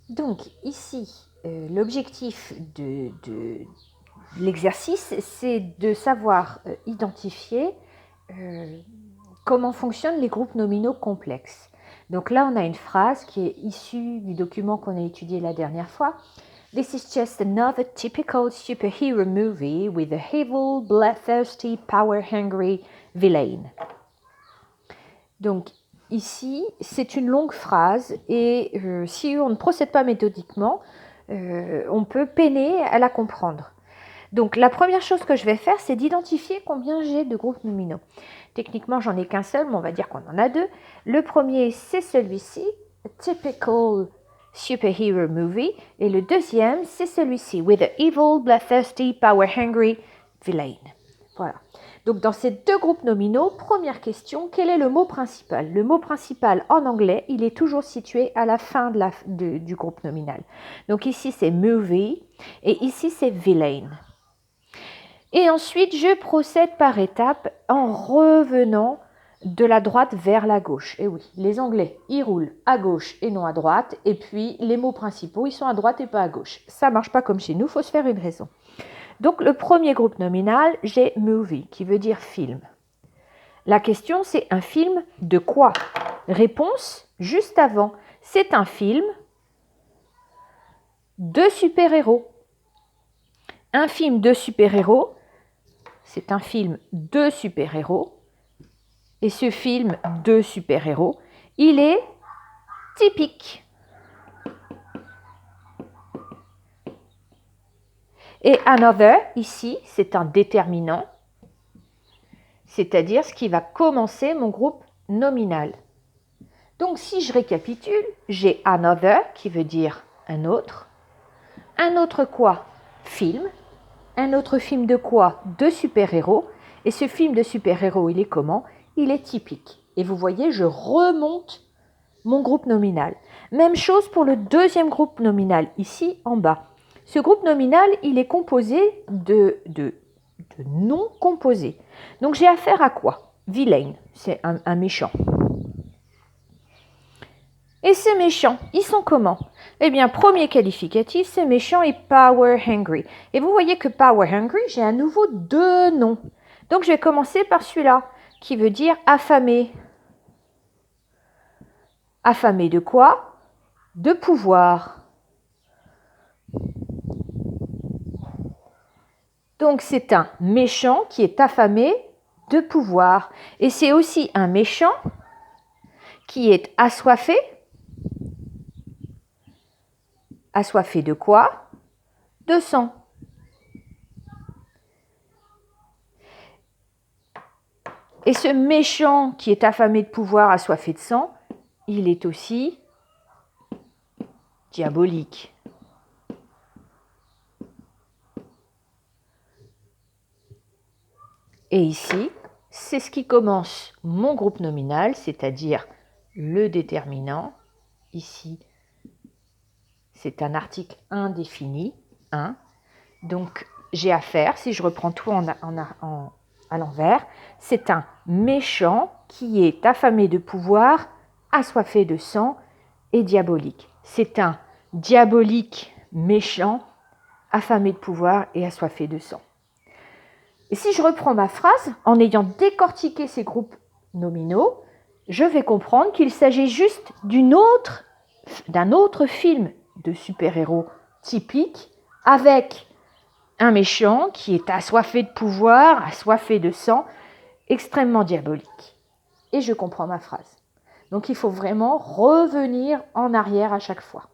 Donc ici, l'objectif de l'exercice, c'est de savoir identifier comment fonctionnent les groupes nominaux complexes. Donc là, on a une phrase qui est issue du document qu'on a étudié la dernière fois. This is just another typical superhero movie with a evil, bloodthirsty, power-hungry villain. Donc ici, c'est une longue phrase et si on ne procède pas méthodiquement, on peut peiner à la comprendre. Donc la première chose que je vais faire, c'est d'identifier combien j'ai de groupes nominaux. Techniquement, j'en ai qu'un seul, mais on va dire qu'on en a deux. Le premier, c'est celui-ci, Typical Superhero Movie. Et le deuxième, c'est celui-ci, With an Evil, Bloodthirsty, Power-Hungry Villain. Voilà. Donc dans ces deux groupes nominaux, première question, quel est le mot principal? Le mot principal en anglais, il est toujours situé à la fin du groupe nominal. Donc ici, c'est movie et ici, c'est villain. Et ensuite, je procède par étapes en revenant de la droite vers la gauche. Et oui, les Anglais, ils roulent à gauche et non à droite. Et puis, les mots principaux, ils sont à droite et pas à gauche. Ça ne marche pas comme chez nous, il faut se faire une raison. Donc, le premier groupe nominal, j'ai movie, qui veut dire film. La question, c'est un film de quoi? Réponse, juste avant. C'est un film de super-héros. Un film de super-héros, c'est un film de super-héros. Et ce film de super-héros, il est typique. Et another, ici, c'est un déterminant, c'est-à-dire ce qui va commencer mon groupe nominal. Donc, si je récapitule, j'ai another, qui veut dire un autre quoi? Film. Un autre film de quoi? De super-héros. Et ce film de super-héros, il est comment? Il est typique. Et vous voyez, je remonte mon groupe nominal. Même chose pour le deuxième groupe nominal, ici en bas. Ce groupe nominal, il est composé de noms composés. Donc j'ai affaire à quoi? Villain, c'est un méchant. Et ces méchants, ils sont comment? Eh bien, premier qualificatif, ces méchants est power hungry. Et vous voyez que power hungry, j'ai à nouveau deux noms. Donc je vais commencer par celui-là, qui veut dire affamé. Affamé de quoi? De pouvoir. Donc c'est un méchant qui est affamé de pouvoir. Et c'est aussi un méchant qui est assoiffé. Assoiffé de quoi? De sang. Et ce méchant qui est affamé de pouvoir, assoiffé de sang, il est aussi diabolique. Et ici, c'est ce qui commence mon groupe nominal, c'est-à-dire le déterminant. Ici, c'est un article indéfini, 1. Donc, j'ai affaire, si je reprends tout à l'envers, c'est un méchant qui est affamé de pouvoir, assoiffé de sang et diabolique. C'est un diabolique méchant, affamé de pouvoir et assoiffé de sang. Et si je reprends ma phrase, en ayant décortiqué ces groupes nominaux, je vais comprendre qu'il s'agit juste d'un autre film de super-héros typique avec un méchant qui est assoiffé de pouvoir, assoiffé de sang, extrêmement diabolique. Et je comprends ma phrase. Donc il faut vraiment revenir en arrière à chaque fois.